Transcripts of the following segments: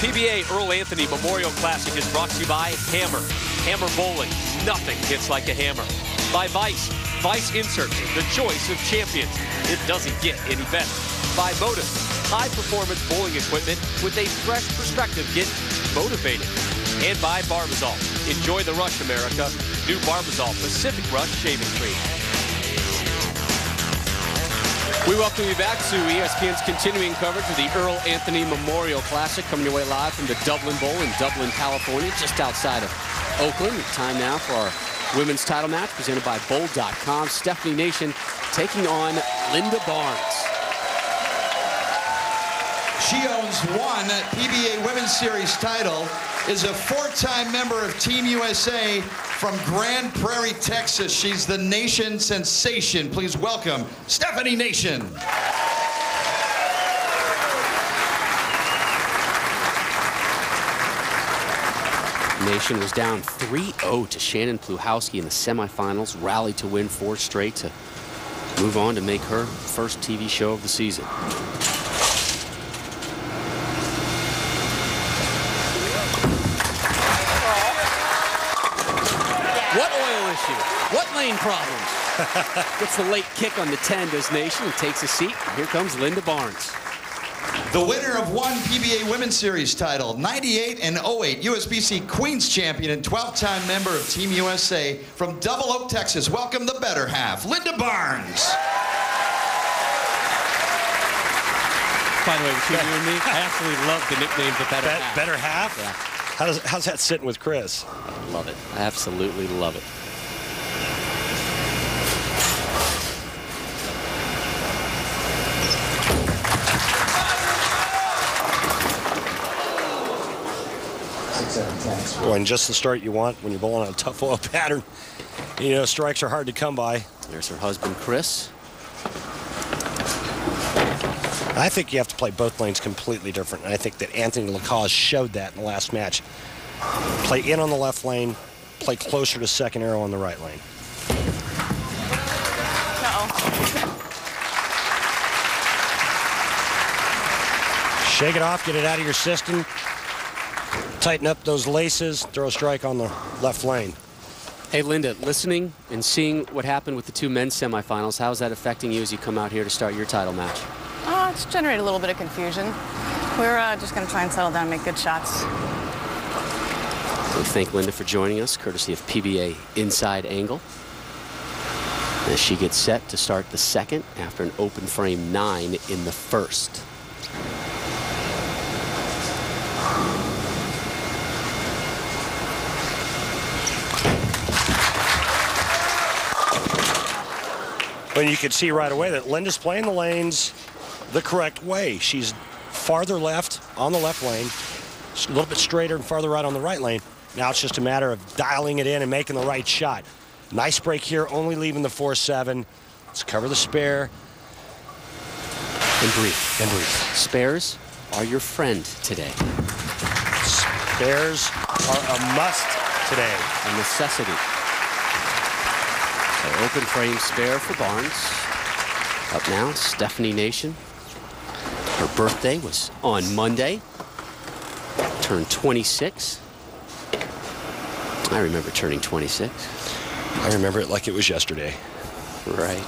PBA Earl Anthony Memorial Classic is brought to you by Hammer. Hammer Bowling. Nothing hits like a hammer. By Vice. Vice Inserts, the choice of champions. It doesn't get any better. By Motive. High-performance bowling equipment with a fresh perspective. Get motivated. And by Barbazol. Enjoy the rush, America. New Barbazol Pacific Rush Shaving Cream. We welcome you back to ESPN's continuing coverage of the Earl Anthony Memorial Classic, coming your way live from the Dublin Bowl in Dublin, California, just outside of Oakland. Time now for our women's title match presented by Bowl.com. Stephanie Nation taking on Linda Barnes. She owns one PBA Women's Series title, is a four-time member of Team USA from Grand Prairie, Texas. She's the Nation sensation. Please welcome Stephanie Nation. Nation was down 3-0 to Shannon Pluhowski in the semifinals, rallied to win 4 straight to move on to make her first TV show of the season. What oil issue? What lane problems? Gets the late kick on the 10, does Nation, and takes a seat. Here comes Linda Barnes. The winner of one PBA Women's Series title, 98 and 08, USBC Queens champion and 12-time member of Team USA from Double Oak, Texas. Welcome the better half, Linda Barnes. By the way, between you and me, I absolutely love the nickname the better half. Better half? Yeah. How's that sitting with Chris? I love it. I absolutely love it. Boy, and just the start you want when you're bowling on a tough oil pattern. You know, strikes are hard to come by. There's her husband, Chris. I think you have to play both lanes completely different. And I think that Anthony Lacaze showed that in the last match. Play in on the left lane, play closer to second arrow on the right lane. Shake it off, get it out of your system. Tighten up those laces, throw a strike on the left lane. Hey, Linda, listening and seeing what happened with the 2 men's semifinals, how's that affecting you as you come out here to start your title match? It's generated a little bit of confusion. We're just going to try and settle down and make good shots. We thank Linda for joining us, courtesy of PBA Inside Angle. As she gets set to start the second after an open frame 9 in the first. Well, you could see right away that Linda's playing the lanes the correct way. She's farther left on the left lane, a little bit straighter and farther right on the right lane. Now it's just a matter of dialing it in and making the right shot. Nice break here, only leaving the 4-7. Let's cover the spare. And breathe. And breathe. Spares are your friend today. Spares are a must today. A necessity. So open frame spare for Barnes. Up now, Stephanie Nation. Her birthday was on Monday. Turned 26. I remember turning 26. I remember it like it was yesterday. Right.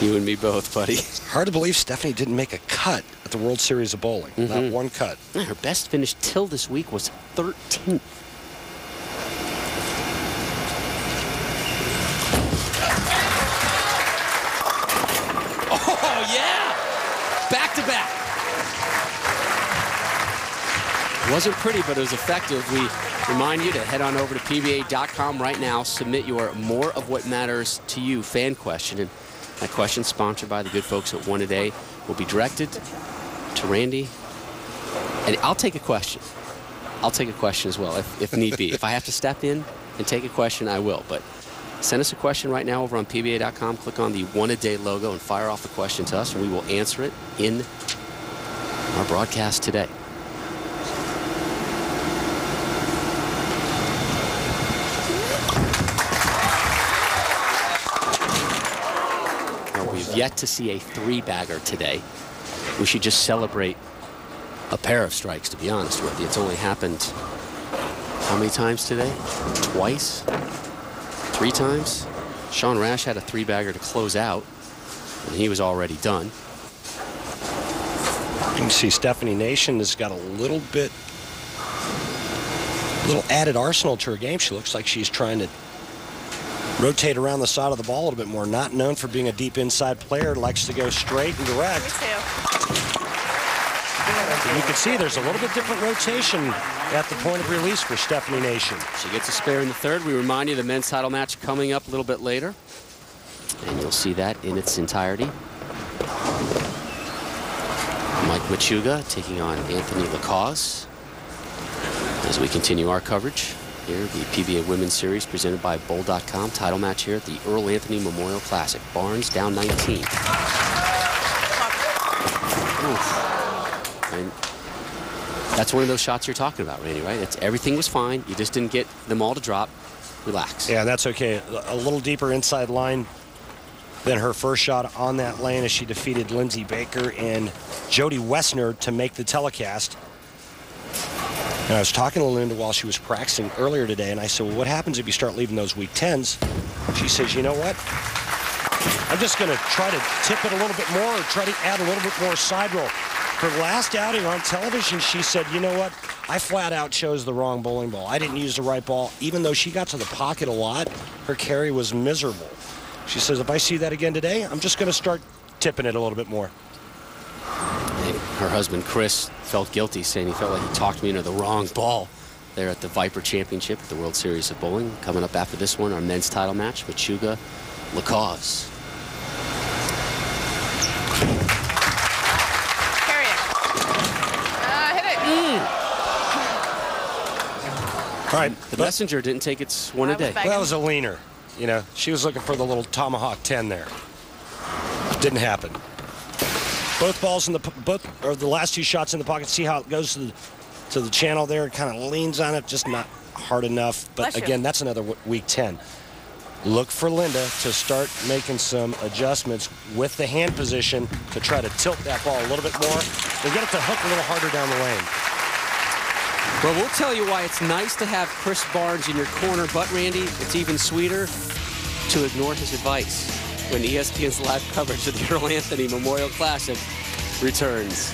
You and me both, buddy. Hard to believe Stephanie didn't make a cut at the World Series of Bowling. Not one cut. Her best finish till this week was 13th. Oh, yeah! Back to back. Wasn't pretty, but it was effective. We remind you to head on over to PBA.com right now. Submit your More of What Matters to You fan question. And that question, sponsored by the good folks at One A Day, will be directed to Randy. And I'll take a question. I'll take a question as well, if need be. If I have to step in and take a question, I will. But send us a question right now over on PBA.com. Click on the One A Day logo and fire off a question to us, and we will answer it in our broadcast today. Now, we've yet to see a 3-bagger today. We should just celebrate a pair of strikes, to be honest with you. It's only happened how many times today? Twice? 3 times? Sean Rash had a 3-bagger to close out, and he was already done. You can see Stephanie Nation has got a little added arsenal to her game. She looks like she's trying to rotate around the side of the ball a little bit more. Not known for being a deep inside player, likes to go straight and direct. Me too. And you can see there's a little bit different rotation at the point of release for Stephanie Nation. She gets a spare in the third. We remind you the men's title match coming up a little bit later, and you'll see that in its entirety. Mike Machuga taking on Anthony Lacaze. As we continue our coverage here, the PBA Women's Series presented by Bowl.com. Title match here at the Earl Anthony Memorial Classic. Barnes down 19. And that's one of those shots you're talking about, Randy, right? Everything was fine. You just didn't get them all to drop. Relax. Yeah, that's okay. A little deeper inside line than her first shot on that lane as she defeated Lindsay Baker and Jody Wessner to make the telecast. And I was talking to Linda while she was practicing earlier today, and I said, well, what happens if you start leaving those weak 10s? She says, you know what? I'm just going to try to tip it a little bit more or try to add a little bit more side roll. Her last outing on television, she said, you know what? I flat out chose the wrong bowling ball. I didn't use the right ball. Even though she got to the pocket a lot, her carry was miserable. She says, if I see that again today, I'm just going to start tipping it a little bit more. Her husband, Chris, felt guilty, saying he felt like he talked me into the wrong ball there at the Viper Championship at the World Series of Bowling. Coming up after this one, our men's title match, Machuga, Lacaze. Carry it. Hit it. All right. The messenger didn't take its one a day. Well, that was a leaner. You know, she was looking for the little tomahawk 10 there. Didn't happen. Both balls in the the last 2 shots in the pocket. See how it goes to the channel there. It kind of leans on it, just not hard enough. But again, that's another weak 10. Look for Linda to start making some adjustments with the hand position to try to tilt that ball a little bit more and get it to hook a little harder down the lane. Well, we'll tell you why it's nice to have Chris Barnes in your corner, but Randy, it's even sweeter to ignore his advice when ESPN's live coverage of the Earl Anthony Memorial Classic returns.